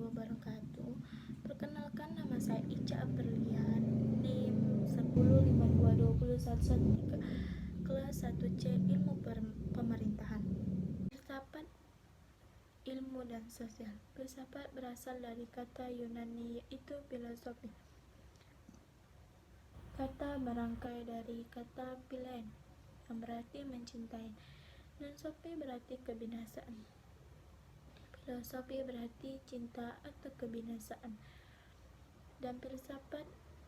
wabarakatuh. Perkenalkan, nama saya Ica Berlian, NIM 10522113, kelas 1C Ilmu Pemerintahan. Filsafat ilmu dan sosial. Filsafat berasal dari kata Yunani yaitu filosofi. Kata berangkai dari kata philein yang berarti mencintai, dan sophie berarti kebinasaan. Filosofi berarti cinta atau kebinasaan, dan filsafat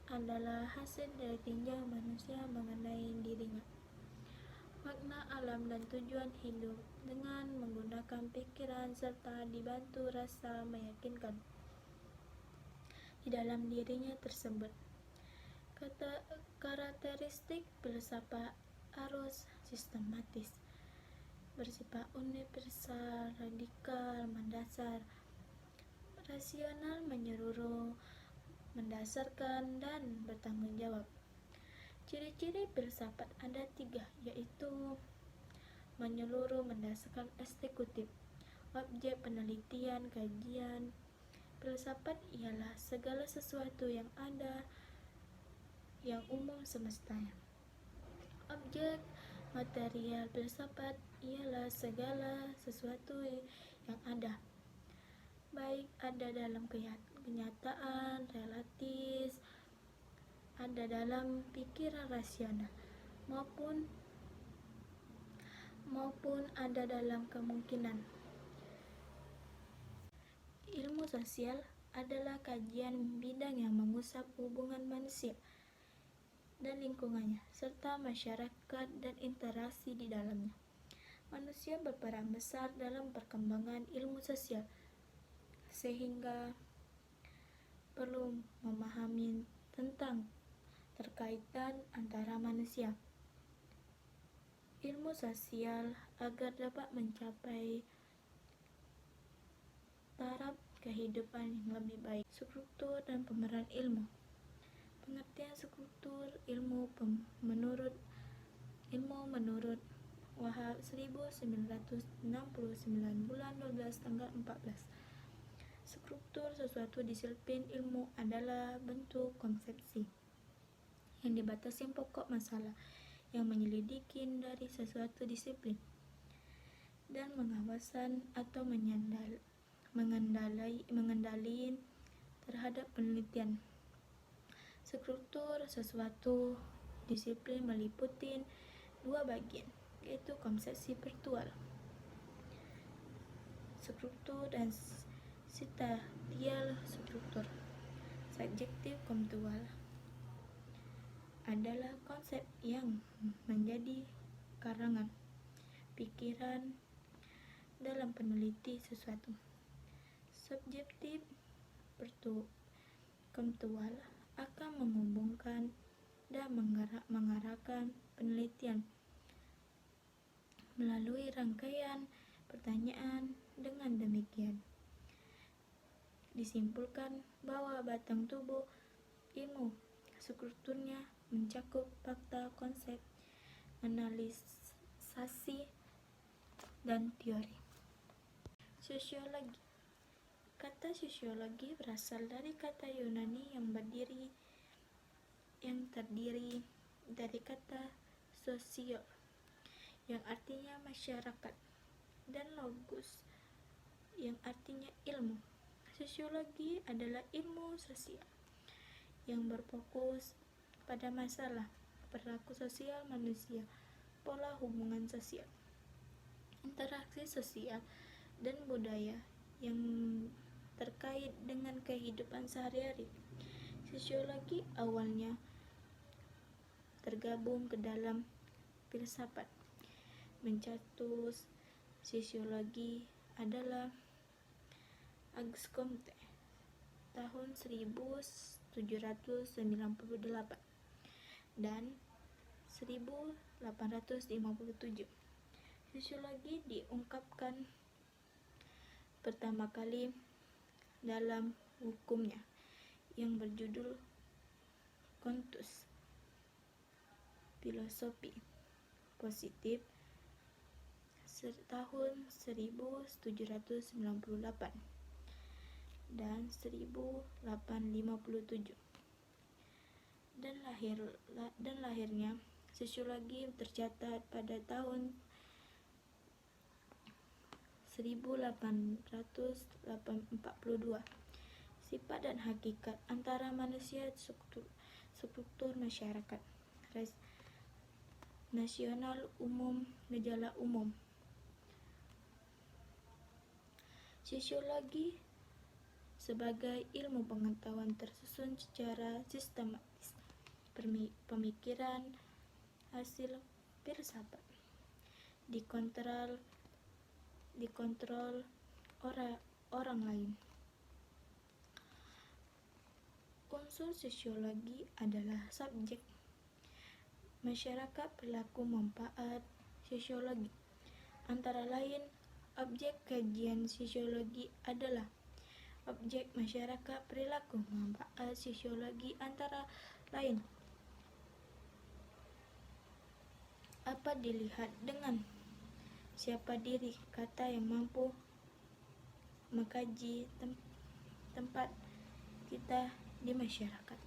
adalah hasil dari tinjau manusia mengenai dirinya, makna alam dan tujuan hidup dengan menggunakan pikiran serta dibantu rasa meyakinkan di dalam dirinya tersebut. Karakteristik filsafat harus sistematis, bersifat universal, radikal, mendasar, rasional, menyeluruh, mendasarkan, dan bertanggung jawab. Ciri-ciri filsafat ada 3, yaitu menyeluruh, mendasarkan, eksekutif. Objek penelitian kajian filsafat ialah segala sesuatu yang ada, yang umum semestanya. Objek material filsafat ialah segala sesuatu yang ada, baik ada dalam kenyataan relatif, ada dalam pikiran rasional, maupun ada dalam kemungkinan. Ilmu sosial adalah kajian bidang yang mengusap hubungan manusia dan lingkungannya, serta masyarakat dan interaksi di dalamnya. Manusia berperan besar dalam perkembangan ilmu sosial, sehingga perlu memahami tentang terkaitan antara manusia. Ilmu sosial agar dapat mencapai taraf kehidupan yang lebih baik. Struktur dan pemeran ilmu. Pengertian struktur ilmu menurut Wahab 1969 bulan 12 tanggal 14. Struktur sesuatu disiplin ilmu adalah bentuk konsepsi yang dibatasi pokok masalah yang menyelidiki dari sesuatu disiplin dan pengawasan atau mengendalikan terhadap penelitian. Struktur sesuatu disiplin meliputi 2 bagian, yaitu konsepsi faktual struktur dan sitatial struktur. Subjektif kontekstual adalah konsep yang menjadi karangan pikiran dalam peneliti sesuatu. Subjektif kontekstual akan menghubungkan dan mengarahkan penelitian melalui rangkaian pertanyaan. Dengan demikian, disimpulkan bahwa batang tubuh ilmu strukturnya mencakup fakta, konsep, analisasi, dan teori. Sosiologi. Kata sosiologi berasal dari kata Yunani yang terdiri dari kata sosio yang artinya masyarakat dan logos yang artinya ilmu. Sosiologi adalah ilmu sosial yang berfokus pada masalah perilaku sosial manusia, pola hubungan sosial, interaksi sosial, dan budaya yang terkait dengan kehidupan sehari-hari. Sosiologi awalnya tergabung ke dalam filsafat. Mencetus sosiologi adalah Auguste Comte tahun 1798 dan 1857. Sosiologi diungkapkan pertama kali dalam hukumnya yang berjudul Contus Filosofi Positif tahun 1798. dan 1857. Dan lahirnya sosiologi tercatat pada tahun 1842. Sifat dan hakikat antara manusia, struktur masyarakat, nasional umum, gejala umum. Sosiologi sebagai ilmu pengetahuan tersusun secara sistematis, pemikiran, hasil filsafat, dikontrol orang lain. Unsur sosiologi adalah subjek, masyarakat, perilaku, manfaat. Sosiologi antara lain, objek kajian sosiologi adalah objek, masyarakat, perilaku, manfaat. Sosiologi antara lain apa dilihat dengan siapa diri kata yang mampu mengkaji tempat kita di masyarakat.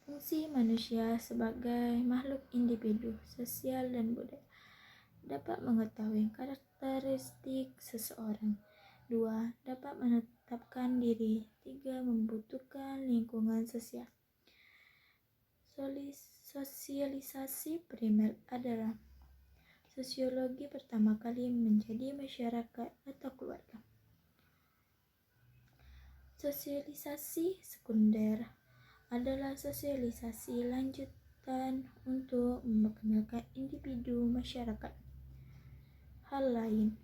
Fungsi manusia sebagai makhluk individu, sosial dan budaya. Dapat mengetahui karakteristik seseorang. 2. Dapat menetapkan diri. 3. Membutuhkan lingkungan sosial. Sosialisasi primer adalah sosiologi pertama kali menjadi masyarakat atau keluarga. Sosialisasi sekunder adalah sosialisasi lanjutan untuk memperkenalkan individu masyarakat. Hal lain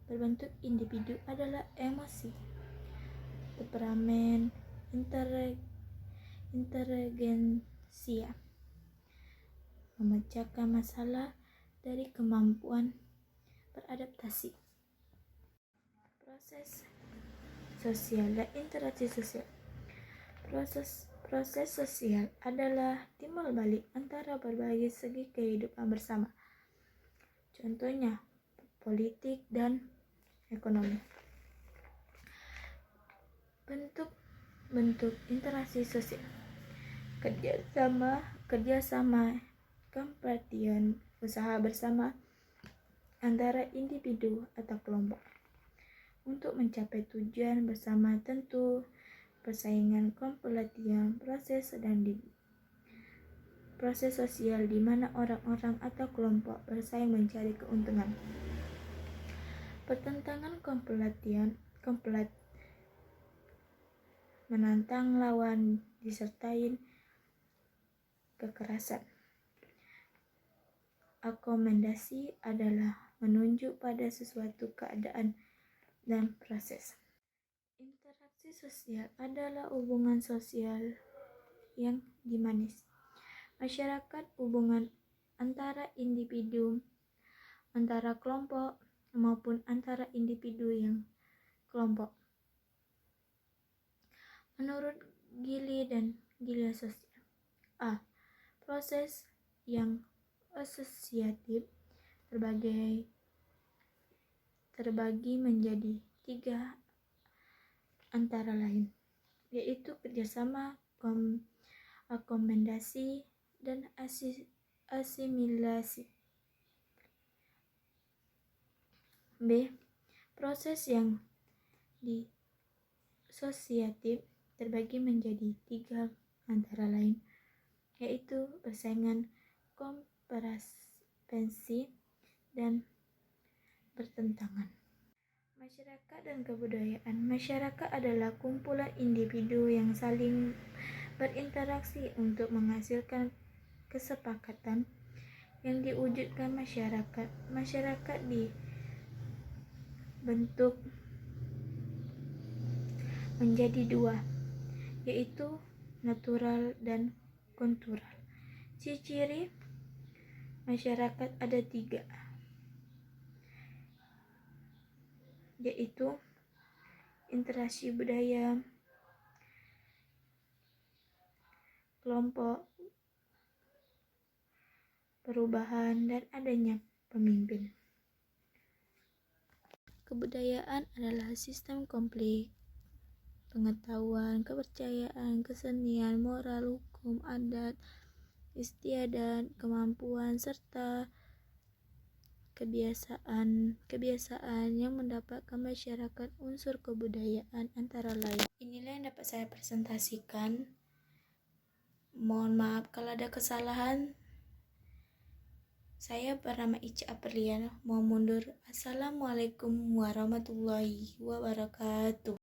berbentuk individu adalah emosi, temperamen, inteligensia, memecahkan masalah dari kemampuan beradaptasi. Proses sosial dan interaksi sosial. Proses sosial adalah timbal balik antara berbagai segi kehidupan bersama. Contohnya, politik dan ekonomi. Bentuk interaksi sosial. Kerjasama, keperhatian, usaha bersama antara individu atau kelompok untuk mencapai tujuan bersama. Tentu persaingan, kompetisi, proses sosial di mana orang-orang atau kelompok bersaing mencari keuntungan. Pertentangan, menantang lawan, disertai kekerasan. Akomodasi adalah menunjuk pada sesuatu keadaan dan proses. Interaksi sosial adalah hubungan sosial yang dinamis. Masyarakat, hubungan antara individu, antara kelompok, maupun antara individu yang kelompok. Menurut Gili dan Gili sosial. A. Proses yang asosiatif terbagi menjadi 3 antara lain, yaitu kerjasama, akomodasi, dan asimilasi. B. Proses yang disosiatif terbagi menjadi 3 antara lain, yaitu persaingan, kompetensi, dan pertentangan. Masyarakat dan kebudayaan. Masyarakat adalah kumpulan individu yang saling berinteraksi untuk menghasilkan kesepakatan yang diwujudkan masyarakat. Masyarakat dibentuk menjadi 2, yaitu natural dan kultural. Ciri masyarakat ada 3, yaitu interaksi budaya, kelompok, perubahan, dan adanya pemimpin. kebudayaan adalah sistem konflik pengetahuan, kepercayaan, kesenian, moral, hukum, adat, istiadat, kemampuan, serta kebiasaan yang mendapatkan masyarakat unsur kebudayaan antara lain. Inilah yang dapat saya presentasikan. Mohon maaf kalau ada kesalahan. Saya bernama Ica Aprilia, mau mundur. Assalamualaikum warahmatullahi wabarakatuh.